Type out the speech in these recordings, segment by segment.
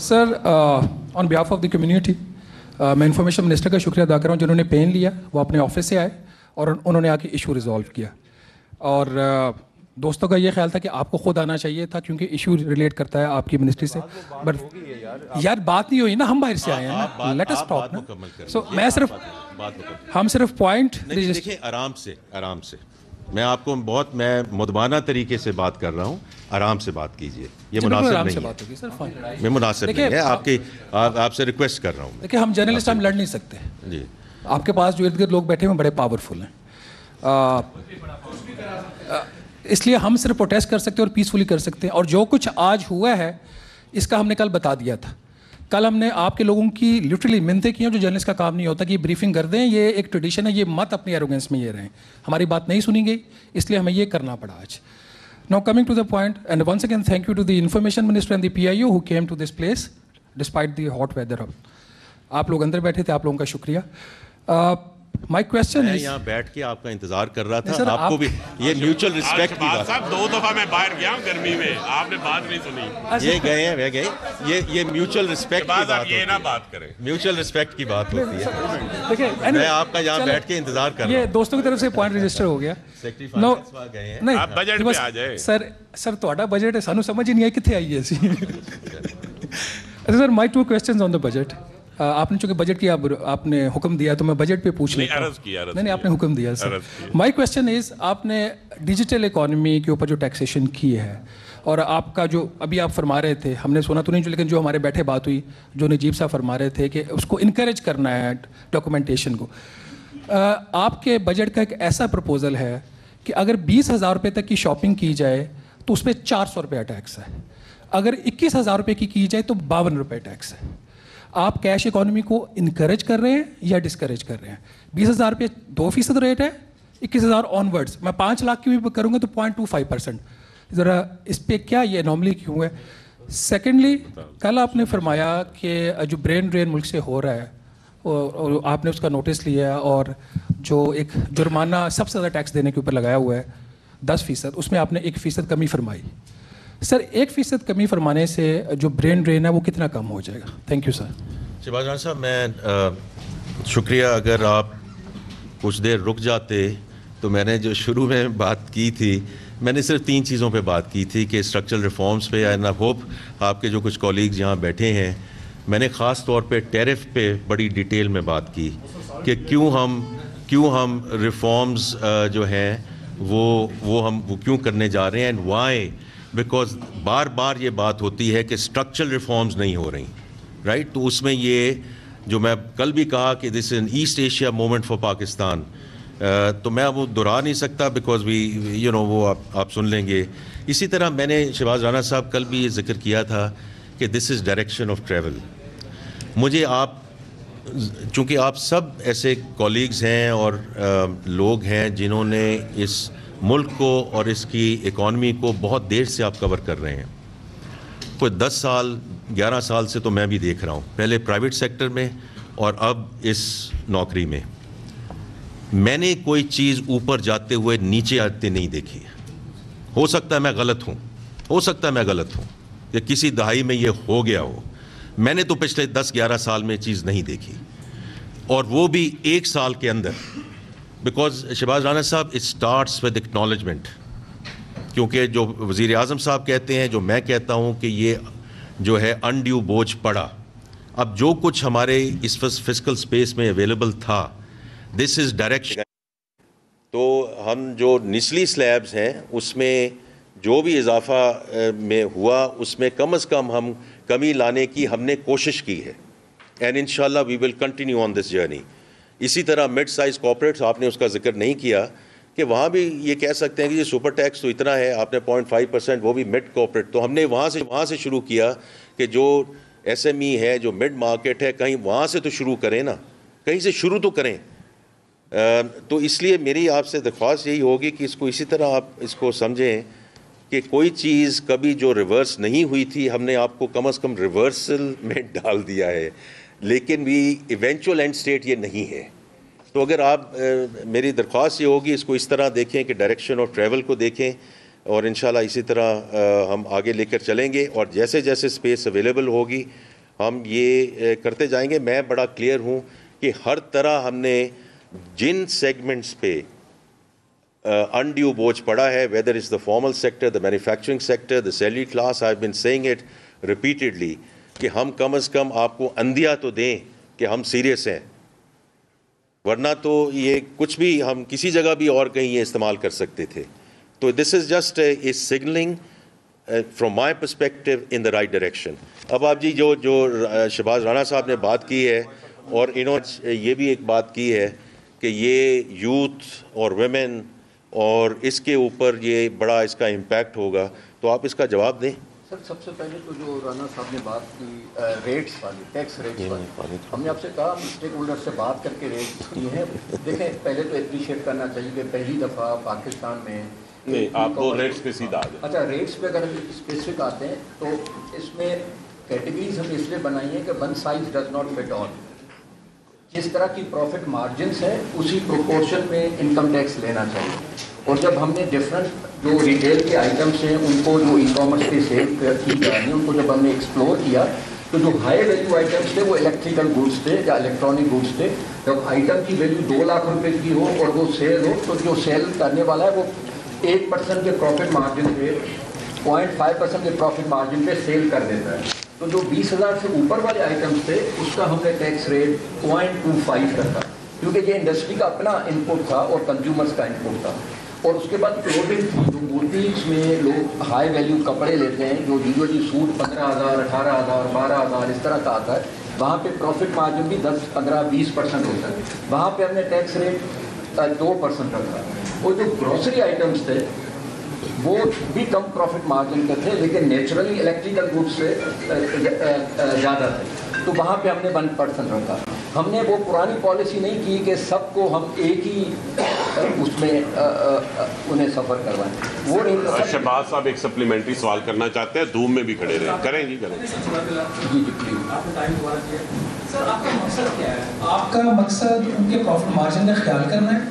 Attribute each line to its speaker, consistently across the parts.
Speaker 1: Sir on behalf of the community मैं information minister का शुक्रिया अदा कर रहा हूँ जिन्होंने पेन लिया, वो अपने ऑफिस से आए और उन्होंने आके इशू रिजॉल्व किया। और दोस्तों का ये ख्याल था कि आपको खुद आना चाहिए था क्योंकि इशू रिलेट करता है आपकी मिनिस्ट्री से, बट यार बात नहीं हुई ना, हम बाहर से आए हैं ना, लेट अस टॉक ना। सो मैं हम सिर्फ पॉइंट
Speaker 2: देखिए आराम से मैं आपको मैं मुदबाना तरीके से बात कर रहा हूँ, आराम से बात कीजिए, ये मुनासिब नहीं है, मैं मुनासिब नहीं है, आपसे रिक्वेस्ट कर रहा हूँ।
Speaker 1: देखिए हम जर्नलिस्ट हम लड़ नहीं सकते
Speaker 2: जी,
Speaker 1: आपके पास जो इर्द गिर्द लोग बैठे हुए बड़े पावरफुल हैं, इसलिए हम सिर्फ प्रोटेस्ट कर सकते हैं और पीसफुली कर सकते हैं। और जो कुछ आज हुआ है इसका हमने कल बता दिया था। कल हमने आपके लोगों की लिटरली मिन्नतें की हैं, जो जर्नलिस्ट का काम नहीं होता कि ये ब्रीफिंग कर दें, ये एक ट्रेडिशन है, ये मत अपनी एरोगेंस में ये रहें। हमारी बात नहीं सुनी गई, इसलिए हमें ये करना पड़ा आज। Now coming to the point and once again thank you to the information minister and the PIO who came to this place despite the hot weather. आप लोग अंदर बैठे थे, आप लोगों का शुक्रिया। माय क्वेश्चन इज,
Speaker 2: यहाँ बैठ के आपका इंतजार कर रहा था, आपको भी ये म्यूचुअल रिस्पेक्ट की बात।
Speaker 3: साहब 2 दफा मैं बाहर गया हूँ गर्मी में, आपने बात नहीं सुनी।
Speaker 2: ये गए हैं, वे गए, ये म्यूचुअल रिस्पेक्ट की बात,
Speaker 3: ये ना बात करें,
Speaker 2: म्यूचुअल रिस्पेक्ट की बात होती है।
Speaker 1: देखिए
Speaker 2: मैं आपका यहाँ बैठ के इंतजार कर रहा हूँ।
Speaker 1: ये दोस्तों की तरफ से पॉइंट रजिस्टर हो गया।
Speaker 2: नहीं,
Speaker 3: आप बजट पे आ जाए।
Speaker 1: सर ਤੁਹਾਡਾ ਬਜਟ ਹੈ, ਸਾਨੂੰ ਸਮਝ ਹੀ ਨਹੀਂ ਆਈ ਕਿੱਥੇ ਆਈ ਅਸੀਂ। Sir my 2 questions on the budget. आपने चूंकि बजट की आपने हुक्म दिया तो मैं बजट पे पूछ लेता हूँ। नहीं आपने हुक्म दिया सर। माय क्वेश्चन इज, आपने डिजिटल इकोनॉमी के ऊपर जो टैक्सेशन की है और आपका जो अभी आप फरमा रहे थे, हमने सुना तो नहीं, लेकिन जो हमारे बैठे बात हुई, जो नजीब साहब फरमा रहे थे कि उसको इनकरेज करना है डॉक्यूमेंटेशन को। आपके बजट का एक ऐसा प्रपोजल है कि अगर 20,000 रुपये तक की शॉपिंग की जाए तो उस पर 400 रुपया टैक्स है, अगर 21,000 रुपये की जाए तो 52 रुपये टैक्स है। आप कैश इकोनॉमी को इनकरेज कर रहे हैं या डिस्करेज कर रहे हैं? 20,000 रुपये 2% रेट है, 21,000 ऑनवर्ड्स, मैं 5 लाख की भी करूँगा तो 0.25%। ज़रा इस पर क्या ये एनॉमली क्यों है? सेकेंडली, कल आपने फरमाया कि जो ब्रेन ड्रेन मुल्क से हो रहा है और आपने उसका नोटिस लिया और जो एक जुर्माना सबसे ज़्यादा टैक्स देने के ऊपर लगाया हुआ है 10%, उसमें आपने 1% कमी फरमाई। सर 1% कमी फरमाने से जो ब्रेन ड्रेन है वो कितना कम हो जाएगा? Thank you sir.
Speaker 2: Shahbaz Khan साहब, मैं शुक्रिया, अगर आप कुछ देर रुक जाते तो मैंने जो शुरू में बात की थी, मैंने सिर्फ 3 चीज़ों पे बात की थी कि स्ट्रक्चरल रिफॉर्म्स पे, एंड आई होप आपके जो कुछ कॉलीग्स यहाँ बैठे हैं, मैंने ख़ास तौर पे टैरिफ पे बड़ी डिटेल में बात की कि क्यों हम रिफॉर्म्स जो हैं वो क्यों करने जा रहे हैं, एंड वाई, बिकॉज बार बार ये बात होती है कि स्ट्रक्चरल रिफॉर्म्स नहीं हो रही, राइट? तो उसमें ये जो मैं कल भी कहा कि this is an east Asia moment for Pakistan, तो मैं वो दोहरा नहीं सकता बिकॉज वी वो आप सुन लेंगे। इसी तरह मैंने शहबाज राना साहब कल भी ये जिक्र किया था कि this is direction of travel. मुझे चूँकि आप सब ऐसे कॉलीग्स हैं और लोग हैं जिन्होंने इस मुल्क को और इसकी इकॉनमी को बहुत देर से आप कवर कर रहे हैं, कोई 10 साल 11 साल से तो मैं भी देख रहा हूँ, पहले प्राइवेट सेक्टर में और अब इस नौकरी में। मैंने कोई चीज़ ऊपर जाते हुए नीचे आते नहीं देखी। हो सकता है मैं गलत हूँ, या किसी दहाई में ये हो गया हो, मैंने तो पिछले 10-11 साल में चीज़ नहीं देखी, और वो भी 1 साल के अंदर। बिकॉज शहबाज राना साहब, इट स्टार्ट्स विद एक्नॉलेजमेंट, क्योंकि जो वज़ीर आज़म साहब कहते हैं, जो मैं कहता हूँ कि ये जो है अनड्यू बोझ पड़ा। अब जो कुछ हमारे इस फिस्कल स्पेस में अवेलेबल था, दिस इज़ डायरेक्शन। तो हम जो निचली स्लैब्स हैं उसमें जो भी इजाफा में हुआ, उसमें कम से कम हम कमी लाने की हमने कोशिश की है, एंड इंशाल्लाह we will continue on this journey. इसी तरह मिड साइज़ कॉर्पोरेट्स, आपने उसका जिक्र नहीं किया कि वहाँ भी ये कह सकते हैं कि ये सुपर टैक्स तो इतना है, आपने 0.5%, वो भी मिड कॉर्पोरेट। तो हमने वहाँ से शुरू किया कि जो SME है, जो मिड मार्केट है, कहीं वहाँ से तो शुरू करें ना, कहीं से शुरू तो करें। तो इसलिए मेरी आपसे दरख्वास्त यही होगी कि इसको इसी तरह आप इसको समझें कि कोई चीज़ कभी जो रिवर्स नहीं हुई थी, हमने आपको कम से कम रिवर्सल में डाल दिया है, लेकिन भी इवेंचुअल एंड स्टेट ये नहीं है। तो अगर आप मेरी दरख्वास्त ये होगी, इसको इस तरह देखें कि डायरेक्शन ऑफ ट्रैवल को देखें। اور انشاءاللہ اسی طرح ہم آگے لے کر چلیں گے، اور جیسے جیسے اسپیس اویلیبل ہوگی ہم یہ کرتے جائیں گے. میں بڑا کلیئر ہوں کہ ہر طرح ہم نے جن سیگمنٹس پہ undue بوجھ پڑا ہے, whether it's the formal sector, the manufacturing sector, the salary class, I've been saying it repeatedly کہ ہم کم از کم آپ کو اندھیا تو دیں کہ ہم سیریس ہیں, ورنہ تو یہ کچھ بھی ہم کسی جگہ بھی اور کہیں یہ استعمال کر سکتے تھے. تو this is just a signaling from my perspective in the right direction. اب آپ جی جو شہباز رانا صاحب نے بات کی ہے, اور انہوں نے یہ بھی ایک بات کی ہے کہ یہ یوتھ اور ویمن اور اس کے اوپر یہ بڑا اس کا امپیکٹ ہوگا, تو آپ اس کا جواب دیں.
Speaker 4: سر سب سے پہلے تو جو رانا صاحب نے بات کی ریٹس والی, ٹیکس ریٹس والی, ہم نے آپ سے کہا ہم اسٹیک ہولڈر سے بات کر کے ریٹس کی ہیں. دیکھیں پہلے تو اپریشیٹ کرنا چاہیے کہ پہلی دفعہ پاکستان میں
Speaker 3: آپ کو ریٹس پہ سیدھا آ جائیں.
Speaker 4: اچھا ریٹس پہ اگر ہم اسپیسفک آتے ہیں تو اس میں کیٹیگریز ہم اس لیے بنائی ہیں کہ one size does not fit all. جس طرح کی پروفٹ مارجنس ہے اسی پروپورشن میں انکم ٹیکس لینا چاہیے. اور جب ہم نے ڈفرینٹ جو ریٹیل کے آئٹمس ہیں ان کو جو ای کامرس پہ سیل کی جا رہی ہیں ان کو جب ہم نے ایکسپلور کیا تو جو ہائی ویلیو آئٹمس تھے وہ الیکٹریکل گوڈس تھے یا الیکٹرانک گوڈس تھے. جب آئٹم کی ویلیو 2 لاکھ روپے کی ہو اور وہ سیل ہو تو جو سیل کرنے والا ہے وہ 8% کے پروفٹ مارجن پہ 0.5% کے پروفٹ مارجن پہ سیل کر دیتا ہے. تو جو 20,000 سے اوپر والے آئٹمس تھے اس کا ہم نے ٹیکس ریٹ 0.25 رکھا, کیونکہ یہ انڈسٹری کا اپنا ان پٹ تھا اور کنزیومرس کا ان پٹ تھا. اور اس کے بعد کلوتھنگ تھی, جو بوٹیکس میں لوگ ہائی ویلیو کپڑے لیتے ہیں جو یوزلی سوٹ 15,000 18,000 12,000 اس طرح کا آتا ہے, وہاں پہ پروفٹ مارجن بھی 10 15 20% ہوتا ہے. وہاں پہ ہم نے ٹیکس ریٹ 2% رکھا. اور جو گروسری آئٹمس تھے وہ بھی کم پروفٹ مارجن کے تھے لیکن نیچرلی الیکٹریکل گوڈس سے زیادہ تھے, تو وہاں پہ ہم نے 1% رکھا. ہم نے وہ پرانی پالیسی نہیں کی کہ سب کو ہم ایک ہی اس میں انہیں سفر کروائیں. وہ نہیں.
Speaker 3: شہباز صاحب ایک سپلیمنٹری سوال کرنا چاہتے ہیں, دھوم میں بھی کھڑے رہے. کریں جی کریں.
Speaker 4: جی پلیز.
Speaker 1: سر آپ کا مقصد کیا ہے؟ آپ کا مقصد ان کے پروفٹ مارجن کا خیال کرنا ہے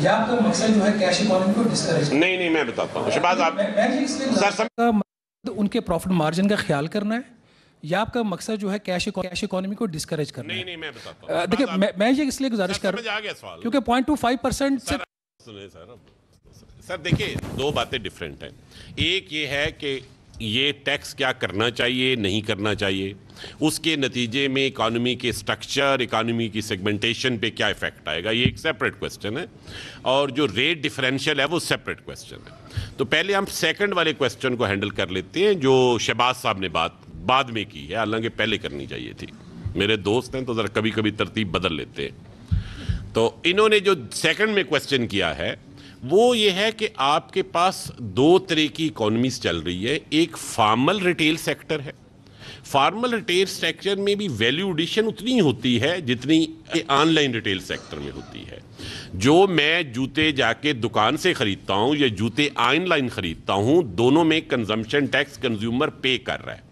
Speaker 1: یا آپ کا مقصد جو ہے کیش اکانومی کو ڈسکریج کرنا؟
Speaker 3: نہیں میں بتاتا ہوں. شہباز آپ
Speaker 1: ان کے پروفٹ مارجن کا خیال کرنا ہے یا آپ کا مقصد جو ہے کیش اکانومی کو ڈسکریج کرنا ہے؟
Speaker 3: نہیں میں بتاتا ہوں.
Speaker 1: دیکھیں میں یہ اس لیے گزارش کر رہا ہوں کیونکہ 0.25% سے
Speaker 3: سر دیکھیں دو باتیں ڈیفرنٹ ہیں. ایک یہ ہے کہ یہ ٹیکس کیا کرنا چاہیے نہیں کرنا چاہیے, اس کے نتیجے میں اکانومی کے سٹرکچر, اکانومی کی سیگمنٹیشن پہ کیا ایفیکٹ آئے گا, یہ ایک سیپریٹ کویسچن ہے. اور جو ریٹ ڈیفرینشیل ہے وہ سیپریٹ کویسچن ہے. تو پہلے ہم سیکنڈ والے کویسچن کو ہینڈل کر لیتے ہیں جو شہباز صاحب نے بات بعد میں کی ہے, حالانکہ پہلے کرنی چاہیے تھی. میرے دوست ہیں تو ذرا کبھی کبھی ترتیب بدل لیتے ہیں. تو انہوں نے جو سیکنڈ میں کویسچن کیا ہے وہ یہ ہے کہ آپ کے پاس 2 طرح کی اکانومیز چل رہی ہے. ایک فارمل ریٹیل سیکٹر ہے. فارمل ریٹیل سیکٹر میں بھی ویلیو ایڈیشن اتنی ہوتی ہے جتنی آن لائن ریٹیل سیکٹر میں ہوتی ہے. جو میں جوتے جا کے دکان سے خریدتا ہوں یا جوتے آن لائن خریدتا ہوں, دونوں میں کنزمپشن ٹیکس کنزیومر پے کر رہا ہے.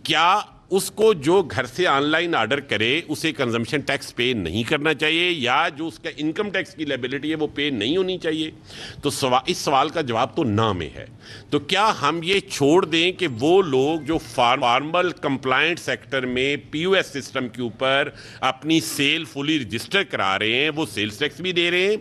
Speaker 3: کیا اس کو جو گھر سے آن لائن آرڈر کرے اسے کنزمپشن ٹیکس پے نہیں کرنا چاہیے, یا جو اس کا انکم ٹیکس کی لیبلٹی ہے وہ پے نہیں ہونی چاہیے؟ تو اس سوال کا جواب تو نہ میں ہے. تو کیا ہم یہ چھوڑ دیں کہ وہ لوگ جو فارمل کمپلائنٹ سیکٹر میں پی او ایس سسٹم کے اوپر اپنی سیل فلی رجسٹر کرا رہے ہیں وہ سیلز ٹیکس بھی دے رہے ہیں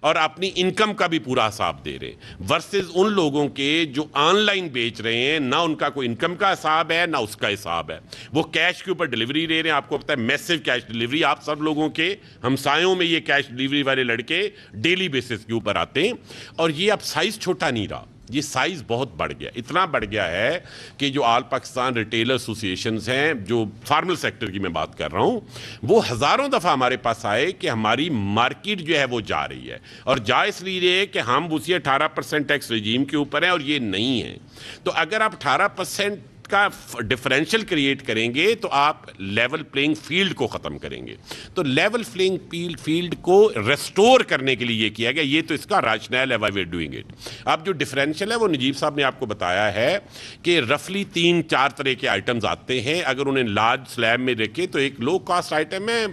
Speaker 3: اور اپنی انکم کا بھی پورا حساب دے رہے ہیں, ورسز ان لوگوں کے جو آن لائن بیچ رہے ہیں نہ ان کا کوئی انکم کا حساب ہے نہ اس کا حساب ہے, وہ کیش کے اوپر ڈیلیوری دے رہے ہیں. آپ کو پتہ ہے میسو کیش ڈیلیوری, آپ سب لوگوں کے ہمسایوں میں یہ کیش ڈیلیوری والے لڑکے ڈیلی بیسس کے اوپر آتے ہیں. اور یہ اب سائز چھوٹا نہیں رہا, یہ سائز بہت بڑھ گیا. اتنا بڑھ گیا ہے کہ جو آل پاکستان ریٹیلر ایسوسیشنز ہیں, جو فارمل سیکٹر کی میں بات کر رہا ہوں, وہ ہزاروں دفعہ ہمارے پاس آئے کہ ہماری مارکیٹ جو ہے وہ جا رہی ہے, اور جا اس لیے کہ ہم اسی 18% ٹیکس رجیم کے اوپر ہیں اور یہ نہیں ہے. تو اگر آپ 18% کا ڈفرینشل کریٹ کریں گے تو آپ لیول پلینگ فیلڈ کو ختم کریں گے. تو لیول پلینگ فیلڈ کو ریسٹور کرنے کے لیے یہ کیا گیا, یہ تو اس کا راشنل ہے, why we are doing it. اب جو ڈفرینشل ہے وہ نجیب صاحب نے آپ کو بتایا ہے کہ رفلی 3-4 طرح کے آئٹمز آتے ہیں. اگر انہیں لارج سلیب میں رکھے تو ایک لو کاسٹ آئٹم ہے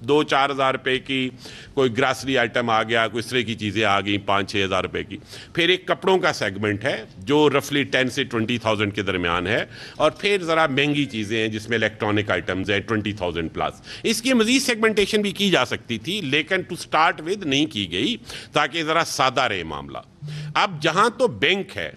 Speaker 3: 2-4 हज़ार रुपए की कोई ग्रासरी आइटम आ गया, कोई इस तरह की चीज़ें आ गई 5-6 हज़ार रुपए की। फिर एक कपड़ों का सेगमेंट है जो रफली 10 से 20,000 के दरमियान है, और फिर ज़रा महंगी चीज़ें हैं जिसमें इलेक्ट्रॉनिक आइटम्स हैं 20,000 प्लस। इसकी मज़ीद सेगमेंटेशन भी की जा सकती थी, लेकिन टू स्टार्ट विद नहीं की गई ताकि ज़रा सादा रहे मामला। अब जहाँ तो बैंक है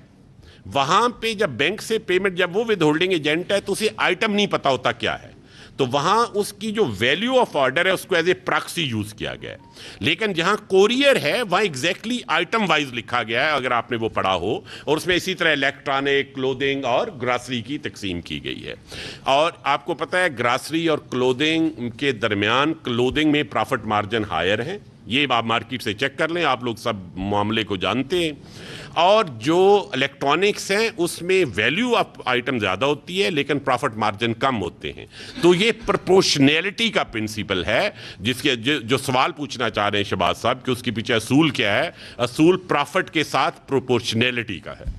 Speaker 3: वहाँ पे जब बैंक से पेमेंट, जब वो विद होल्डिंग एजेंट है तो उसे आइटम नहीं पता होता क्या है, तो वहाँ उसकी जो वैल्यू ऑफ ऑर्डर है उसको एज ए प्रॉक्सी यूज़ किया गया है। लेकिन जहाँ कोरियर है वहाँ एग्जैक्टली आइटम वाइज लिखा गया है, अगर आपने वो पढ़ा हो, और उसमें इसी तरह इलेक्ट्रॉनिक, क्लोथिंग और ग्रासरी की तकसीम की गई है। और आपको पता है ग्रासरी और क्लोथिंग के दरमियान क्लोथिंग में प्रॉफिट मार्जिन हायर है, ये आप मार्केट से चेक कर लें, आप लोग सब मामले को जानते हैं। और जो इलेक्ट्रॉनिक्स हैं उसमें वैल्यू ऑफ आइटम ज़्यादा होती है लेकिन प्रॉफिट मार्जिन कम होते हैं। तो ये प्रोपोर्शनैलिटी का प्रिंसिपल है, जिसके जो सवाल पूछना चाह रहे हैं शहबाज साहब कि उसके पीछे असूल क्या है। असूल प्रॉफिट के साथ प्रोपोर्शनैलिटी का है।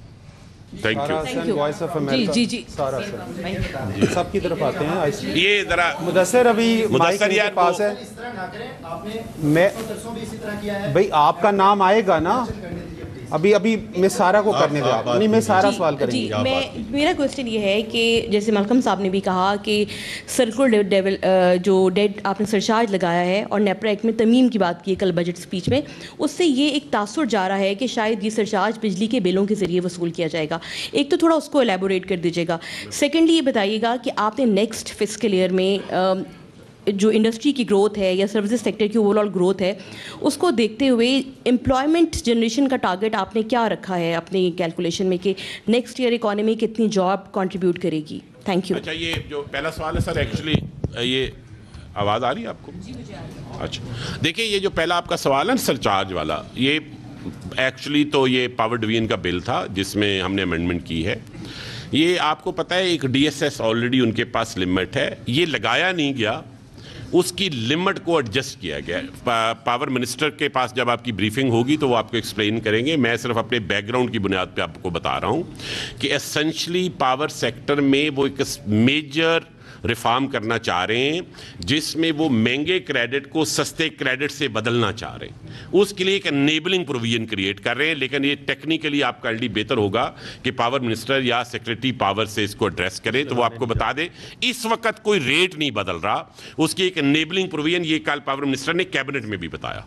Speaker 3: Thank you.
Speaker 5: Voice of America. जी सारा सर सबकी तरफ आते हैं।
Speaker 3: ये जरा
Speaker 5: मुदस्सिर अभी
Speaker 3: मुदस्सिर यार
Speaker 5: पास है, मैं भाई आपका नाम आएगा ना, अभी मैं सारा को करने दे, नहीं मैं सारा सवाल करेंगे।
Speaker 6: मेरा क्वेश्चन ये है कि जैसे मलकम साहब ने भी कहा कि सर्कुलर जो डेट आपने सरचार्ज लगाया है और नेपरा एक्ट में तमीम की बात की है कल बजट स्पीच में, उससे ये एक तासुर जा रहा है कि शायद ये सरचार्ज बिजली के बिलों के ज़रिए वसूल किया जाएगा। एक तो थोड़ा उसको एलेबोरेट कर दीजिएगा। सेकेंडली ये बताइएगा कि आपने नेक्स्ट फिस्कल ईयर में जो इंडस्ट्री की ग्रोथ है या सर्विसेज सेक्टर की ओवरऑल ग्रोथ है उसको देखते हुए एम्प्लॉयमेंट जनरेशन का टारगेट आपने क्या रखा है अपनी कैलकुलेशन में कि नेक्स्ट ईयर इकोनॉमी कितनी जॉब कंट्रीब्यूट करेगी? Thank you.
Speaker 3: अच्छा, ये जो पहला सवाल है सर, एक्चुअली ये आवाज़ आ रही है आपको? जी मुझे आ रही है। अच्छा, देखिए ये जो पहला आपका सवाल है सरचार्ज वाला, ये एक्चुअली तो ये पावर डिवीजन का बिल था जिसमें हमने अमेंडमेंट की है। ये आपको पता है एक DSS ऑलरेडी उनके पास लिमिट है, ये लगाया नहीं गया, उसकी लिमिट को एडजस्ट किया गया। पावर मिनिस्टर के पास जब आपकी ब्रीफिंग होगी तो वो आपको एक्सप्लेन करेंगे। मैं सिर्फ अपने बैकग्राउंड की बुनियाद पे आपको बता रहा हूँ कि एसेंशली पावर सेक्टर में वो एक मेजर रिफॉर्म करना चाह रहे हैं जिसमें वो महंगे क्रेडिट को सस्ते क्रेडिट से बदलना चाह रहे हैं। उसके लिए एक एनेबलिंग प्रोविजन क्रिएट कर रहे हैं, लेकिन ये टेक्निकली आपका बेहतर होगा कि पावर मिनिस्टर या सेक्रेटरी पावर से इसको एड्रेस करें तो वो आपको बता दे। इस वक्त कोई रेट नहीं बदल रहा, उसकी एक एनेबलिंग प्रोविजन, ये कल पावर मिनिस्टर ने कैबिनेट में भी बताया।